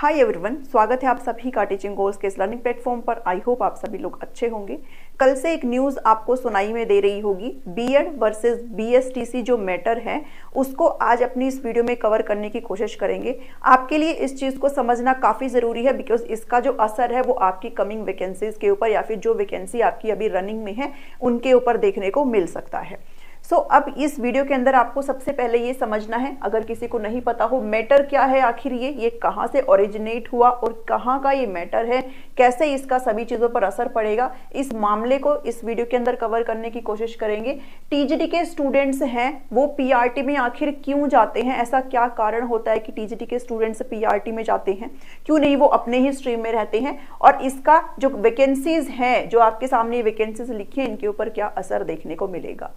Hi everyone, स्वागत है आप सभी का टीचिंग गोल्स के इस लर्निंग प्लेटफॉर्म पर। आई होप आप सभी लोग अच्छे होंगे। कल से एक न्यूज़ आपको सुनाई में दे रही होगी, बीएड वर्सेस बीएसटीसी जो मैटर है उसको आज अपनी इस वीडियो में कवर करने की कोशिश करेंगे। आपके लिए इस चीज़ को समझना काफ़ी ज़रूरी है बिकॉज इसका जो असर है वो आपकी कमिंग वैकेंसीज के ऊपर या फिर जो वैकेंसी आपकी अभी रनिंग में है उनके ऊपर देखने को मिल सकता है। अब इस वीडियो के अंदर आपको सबसे पहले ये समझना है, अगर किसी को नहीं पता हो मैटर क्या है, आखिर ये कहाँ से ओरिजिनेट हुआ और कहाँ का ये मैटर है, कैसे इसका सभी चीज़ों पर असर पड़ेगा, इस मामले को इस वीडियो के अंदर कवर करने की कोशिश करेंगे। टीजीटी के स्टूडेंट्स हैं वो पीआरटी में आखिर क्यों जाते हैं, ऐसा क्या कारण होता है कि टीजीटी के स्टूडेंट्स पीआरटी में जाते हैं, क्यों नहीं वो अपने ही स्ट्रीम में रहते हैं, और इसका जो वैकेंसीज हैं, जो आपके सामने वैकेंसीज लिखी है, इनके ऊपर क्या असर देखने को मिलेगा।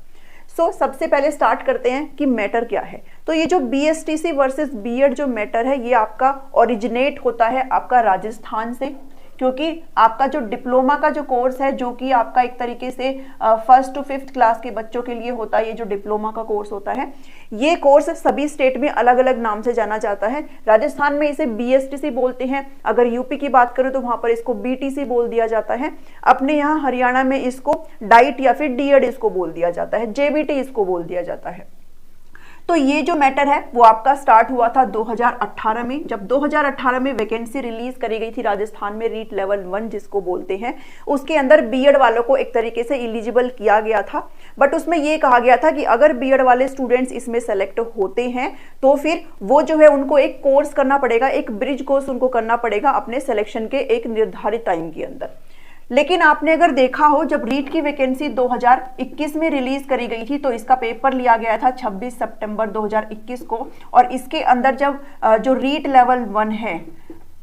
सबसे पहले स्टार्ट करते हैं कि मैटर क्या है। तो ये जो बीएसटीसी वर्सेस बीएड जो मैटर है ये आपका ओरिजिनेट होता है आपका राजस्थान से, क्योंकि आपका जो डिप्लोमा का जो कोर्स है जो कि आपका एक तरीके से 1st to 5th क्लास के बच्चों के लिए होता है, ये जो डिप्लोमा का कोर्स होता है, ये कोर्स सभी स्टेट में अलग अलग नाम से जाना जाता है। राजस्थान में इसे बीएसटीसी बोलते हैं, अगर यूपी की बात करें तो वहां पर इसको बीटीसी बोल दिया जाता है। अपने यहाँ हरियाणा में इसको डाइट या फिर डीएड इसको बोल दिया जाता है, जेबीटी इसको बोल दिया जाता है। तो ये जो मैटर है वो आपका स्टार्ट हुआ था 2018 में, जब 2018 में वैकेंसी रिलीज करी गई थी राजस्थान में, रीट लेवल 1 जिसको बोलते हैं, उसके अंदर बीएड वालों को एक तरीके से एलिजिबल किया गया था। बट उसमें ये कहा गया था कि अगर बीएड वाले स्टूडेंट्स इसमें सेलेक्ट होते हैं तो फिर वो जो है उनको एक कोर्स करना पड़ेगा, एक ब्रिज कोर्स उनको करना पड़ेगा अपने सिलेक्शन के एक निर्धारित टाइम के अंदर। लेकिन आपने अगर देखा हो, जब रीट की वैकेंसी 2021 में रिलीज करी गई थी तो इसका पेपर लिया गया था 26 सितंबर 2021 को, और इसके अंदर जब जो रीट लेवल 1 है,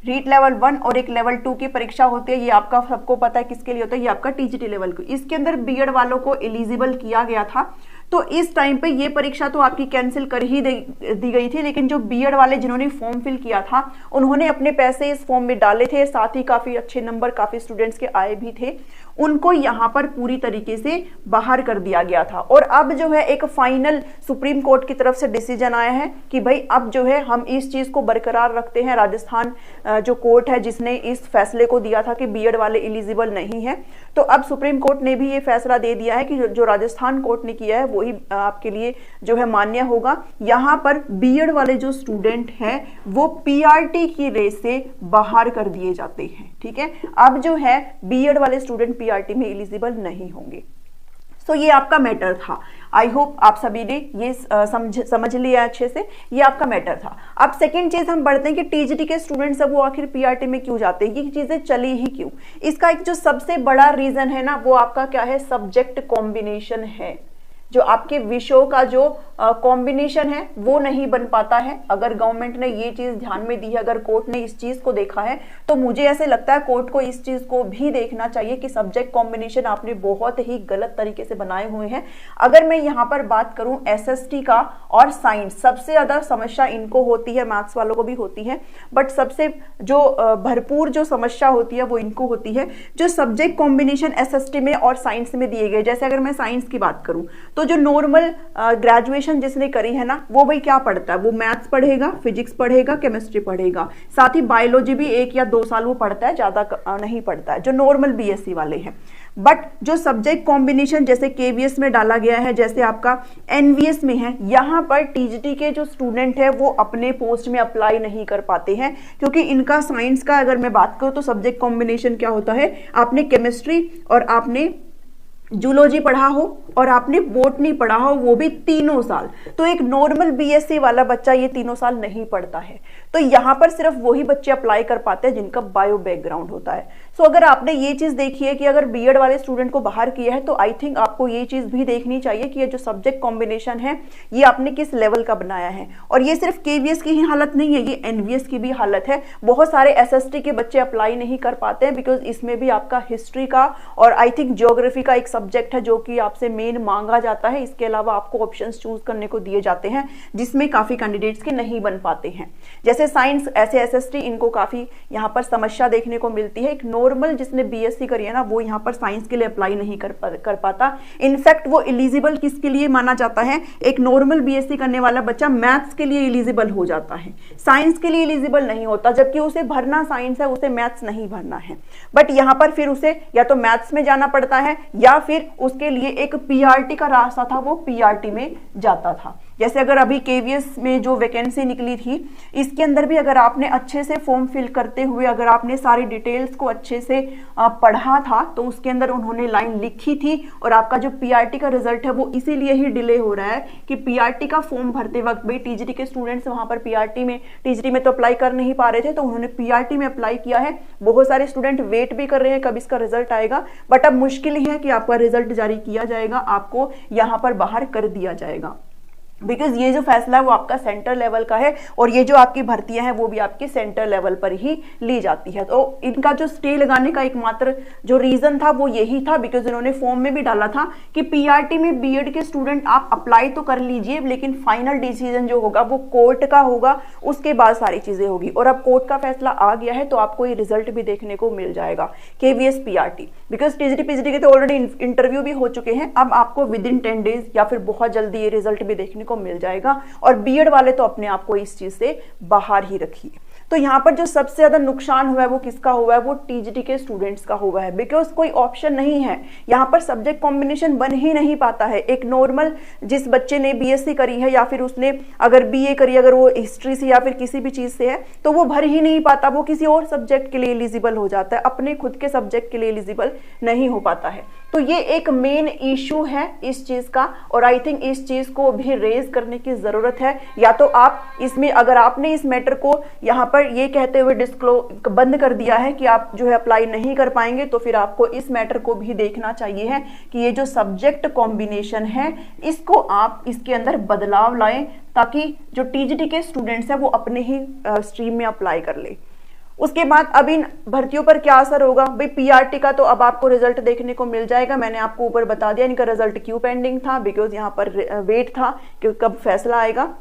रीट लेवल 1 और एक लेवल 2 की परीक्षा होती है, ये आपका सबको पता है किसके लिए होता है, ये आपका टीजीटी लेवल को, इसके अंदर बीएड वालों को एलिजिबल किया गया था। तो इस टाइम पे ये परीक्षा तो आपकी कैंसिल कर ही दी गई थी, लेकिन जो बीएड वाले जिन्होंने फॉर्म फिल किया था उन्होंने अपने पैसे इस फॉर्म में डाले थे, साथ ही काफी अच्छे नंबर काफी स्टूडेंट्स के आए भी थे, उनको यहाँ पर पूरी तरीके से बाहर कर दिया गया था। और अब जो है एक फाइनल सुप्रीम कोर्ट की तरफ से डिसीजन आया है कि भाई अब जो है हम इस चीज को बरकरार रखते हैं। राजस्थान जो कोर्ट है जिसने इस फैसले को दिया था कि बीएड वाले एलिजिबल नहीं है, तो अब सुप्रीम कोर्ट ने भी ये फैसला दे दिया है कि जो राजस्थान कोर्ट ने किया है वही आपके लिए जो है मान्य होगा। यहाँ पर बीएड वाले जो स्टूडेंट हैं वो पीआरटी की रेस से बाहर कर दिए जाते हैं। ठीक है, अब जो है बीएड वाले स्टूडेंट पीआरटी में एलिजिबल नहीं होंगे। ये आपका मैटर था। आई होप आप सभी ने ये समझ लिया अच्छे से, ये आपका मैटर था। अब सेकंड चीज हम बढ़ते हैं कि टीजीटी के स्टूडेंट्स अब वो आखिर पीआरटी में क्यों जाते हैं, ये चीजें चली ही क्यों। इसका एक जो सबसे बड़ा रीजन है ना वो आपका क्या है, सब्जेक्ट कॉम्बिनेशन है। जो आपके विषयों का जो कॉम्बिनेशन है वो नहीं बन पाता है। अगर गवर्नमेंट ने ये चीज ध्यान में दी है, अगर कोर्ट ने इस चीज को देखा है, तो मुझे ऐसे लगता है कोर्ट को इस चीज को भी देखना चाहिए कि सब्जेक्ट कॉम्बिनेशन आपने बहुत ही गलत तरीके से बनाए हुए हैं। अगर मैं यहाँ पर बात करूं एसएसटी का और साइंस, सबसे ज्यादा समस्या इनको होती है, मैथ्स वालों को भी होती है, बट सबसे जो भरपूर जो समस्या होती है वो इनको होती है जो सब्जेक्ट कॉम्बिनेशन एसएसटी में और साइंस में दिए गए। जैसे अगर मैं साइंस की बात करूं तो जो नॉर्मल ग्रेजुएशन जिसने करी है ना वो भाई क्या पढ़ता है, वो मैथ्स पढ़ेगा, फिजिक्स पढ़ेगा, केमिस्ट्री पढ़ेगा, साथ ही बायोलॉजी भी 1 या 2 साल वो पढ़ता है, ज्यादा नहीं पढ़ता है, जो नॉर्मल बीएससी वाले हैं। बट जो सब्जेक्ट कॉम्बिनेशन जैसे केवीएस में डाला गया है, जैसे आपका एनवीएस में है, यहाँ पर टीजीटी के जो स्टूडेंट है वो अपने पोस्ट में अप्लाई नहीं कर पाते हैं, क्योंकि इनका साइंस का अगर मैं बात करूँ तो सब्जेक्ट कॉम्बिनेशन क्या होता है, आपने केमिस्ट्री और आपने जूलॉजी पढ़ा हो और आपने बॉटनी पढ़ा हो, वो भी 3 साल। तो एक नॉर्मल बीएससी वाला बच्चा ये 3 साल नहीं पढ़ता है। तो यहाँ पर सिर्फ वही बच्चे अप्लाई कर पाते हैं जिनका बायो बैकग्राउंड होता है। अगर आपने ये चीज देखी है कि अगर बीएड वाले स्टूडेंट को बाहर किया है, तो आई थिंक आपको ये चीज भी देखनी चाहिए कि ये जो सब्जेक्ट कॉम्बिनेशन है ये आपने किस लेवल का बनाया है। और ये सिर्फ केवीएस की ही हालत नहीं है, ये एनवीएस की भी हालत है। बहुत सारे एसएसटी के बच्चे अप्लाई नहीं कर पाते हैं बिकॉज इसमें भी आपका हिस्ट्री का और आई थिंक ज्योग्राफी का एक सब्जेक्ट है जो कि आपसे मेन मांगा जाता है। इसके अलावा आपको ऑप्शंस चूज करने को दिए जाते हैं जिसमें काफी कैंडिडेट्स के नहीं बन पाते हैं। जैसे साइंस, ऐसे एसएसटी, इनको काफी यहाँ पर समस्या देखने को मिलती है। एक नॉर्मल जिसने बीएससी करी है ना, वो यहाँ पर साइंस के लिए अप्लाई नहीं कर पाता। इनफैक्ट वो एलिजिबल किसके लिए माना जाता है, एक नॉर्मल बीएससी करने वाला बच्चा मैथ्स के लिए एलिजिबल हो जाता है, साइंस के लिए एलिजिबल नहीं होता, जबकि उसे भरना साइंस है, उसे मैथ्स नहीं भरना है। बट यहाँ पर फिर उसे या तो मैथ्स में जाना पड़ता है या फिर उसके लिए एक पीआरटी का रास्ता था, वो पीआरटी में जाता था। जैसे अगर अभी केवीएस में जो वैकेंसी निकली थी, इसके अंदर भी अगर आपने अच्छे से फॉर्म फिल करते हुए अगर आपने सारी डिटेल्स को अच्छे से पढ़ा था तो उसके अंदर उन्होंने लाइन लिखी थी। और आपका जो पीआरटी का रिजल्ट है वो इसीलिए ही डिले हो रहा है कि पीआरटी का फॉर्म भरते वक्त भाई टीजीटी के स्टूडेंट्स वहां पर टीजीटी में तो अप्लाई कर नहीं पा रहे थे, तो उन्होंने पीआरटी में अप्लाई किया है। बहुत सारे स्टूडेंट वेट भी कर रहे हैं कब इसका रिजल्ट आएगा, बट अब मुश्किल ही है कि आपका रिजल्ट जारी किया जाएगा, आपको यहाँ पर बाहर कर दिया जाएगा। बिकॉज ये जो फैसला है वो आपका सेंटर लेवल का है और ये जो आपकी भर्तियां हैं वो भी आपकी सेंटर लेवल पर ही ली जाती है। तो इनका जो स्टे लगाने का एकमात्र जो रीजन था वो यही था, बिकॉज इन्होंने फॉर्म में भी डाला था कि पीआरटी में बीएड के स्टूडेंट आप अप्लाई तो कर लीजिए, लेकिन फाइनल डिसीजन जो होगा वो कोर्ट का होगा, उसके बाद सारी चीजें होगी। और अब कोर्ट का फैसला आ गया है तो आपको ये रिजल्ट भी देखने को मिल जाएगा KVS PRT, because TGT PGT के तो ऑलरेडी इंटरव्यू भी हो चुके हैं। अब आपको विद इन 10 डेज या फिर बहुत जल्दी ये रिजल्ट भी देखने को मिल जाएगा। और बीएड वाले तो अपने आप को इस चीज से बाहर ही रखिए। तो यहाँ पर जो सबसे ज्यादा नुकसान हुआ है वो किसका हुआ है, वो टीजीटी के स्टूडेंट्स का हुआ है, बिकॉज कोई ऑप्शन नहीं है यहाँ पर, सब्जेक्ट कॉम्बिनेशन बन ही नहीं पाता है। एक नॉर्मल जिस बच्चे ने बीएससी करी है या फिर उसने अगर बीए करी, अगर वो हिस्ट्री से या फिर किसी भी चीज से है, तो वो भर ही नहीं पाता, वो किसी और सब्जेक्ट के लिए एलिजिबल हो जाता है, अपने खुद के सब्जेक्ट के लिए एलिजिबल नहीं हो पाता है। तो ये एक मेन इशू है इस चीज का, और आई थिंक इस चीज को भी रेज करने की जरूरत है। या तो आप इसमें, अगर आपने इस मैटर को यहाँ पर ये कहते हुए डिस्क्लोज बंद कर दिया है कि आप जो है अप्लाई नहीं कर पाएंगे, तो फिर आपको इस मैटर को भी देखना चाहिए है कि ये जो सब्जेक्ट कॉम्बिनेशन है इसको आप इसके अंदर बदलाव लाएं, ताकि जो टीजीटी के स्टूडेंट्स हैं वो अपने ही स्ट्रीम में अप्लाई कर ले। उसके बाद अब इन भर्तियों पर क्या असर होगा, भाई पीआरटी का तो अब आपको रिजल्ट देखने को मिल जाएगा। मैंने आपको ऊपर बता दिया इनका रिजल्ट क्यों पेंडिंग था, बिकॉज यहाँ पर वेट था कि कब फैसला आएगा।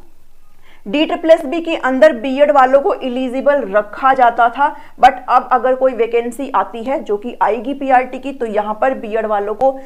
DSSB के अंदर बीएड वालों को एलिजिबल रखा जाता था, बट अब अगर कोई वैकेंसी आती है जो कि आएगी पीआरटी की, तो यहाँ पर बीएड वालों को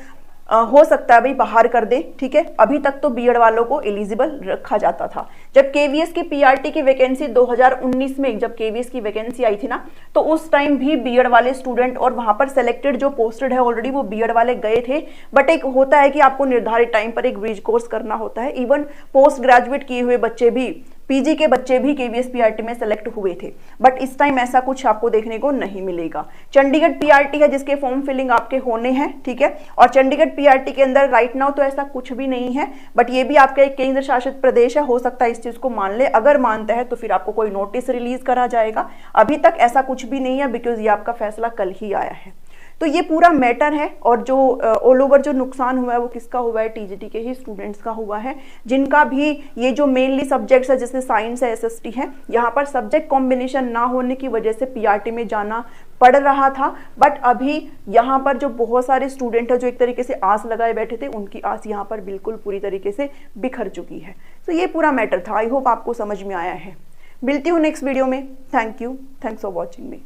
हो सकता है भाई बाहर कर दे। ठीक है, अभी तक तो बीएड वालों को एलिजिबल रखा जाता था। जब केवीएस की पीआरटी की वैकेंसी 2019 में जब केवीएस की वैकेंसी आई थी ना, तो उस टाइम भी बीएड वाले स्टूडेंट और वहां पर सेलेक्टेड जो पोस्टेड है ऑलरेडी वो बीएड वाले गए थे। बट एक होता है कि आपको निर्धारित टाइम पर एक ब्रिज कोर्स करना होता है। इवन पोस्ट ग्रेजुएट किए हुए बच्चे भी, पीजी के बच्चे भी केवीएस पीआरटी में सेलेक्ट हुए थे, बट इस टाइम ऐसा कुछ आपको देखने को नहीं मिलेगा। चंडीगढ़ पीआरटी है जिसके फॉर्म फिलिंग आपके होने हैं, ठीक है, और चंडीगढ़ पीआरटी के अंदर राइट नाउ तो ऐसा कुछ भी नहीं है, बट ये भी आपका एक केंद्र शासित प्रदेश है, हो सकता है इस चीज को मान ले। अगर मानता है तो फिर आपको कोई नोटिस रिलीज करा जाएगा। अभी तक ऐसा कुछ भी नहीं है, बिकॉज ये आपका फैसला कल ही आया है। तो ये पूरा मैटर है, और जो ऑल ओवर जो नुकसान हुआ है वो किसका हुआ है, टीजीटी के ही स्टूडेंट्स का हुआ है, जिनका भी ये जो मेनली सब्जेक्ट्स है जैसे साइंस है, एसएसटी है, यहाँ पर सब्जेक्ट कॉम्बिनेशन ना होने की वजह से पीआरटी में जाना पड़ रहा था। बट अभी यहाँ पर जो बहुत सारे स्टूडेंट है जो एक तरीके से आस लगाए बैठे थे, उनकी आस यहाँ पर बिल्कुल पूरी तरीके से बिखर चुकी है। तो ये पूरा मैटर था। आई होप आपको समझ में आया है। मिलती हूँ नेक्स्ट वीडियो में। Thank you, thanks for watching me.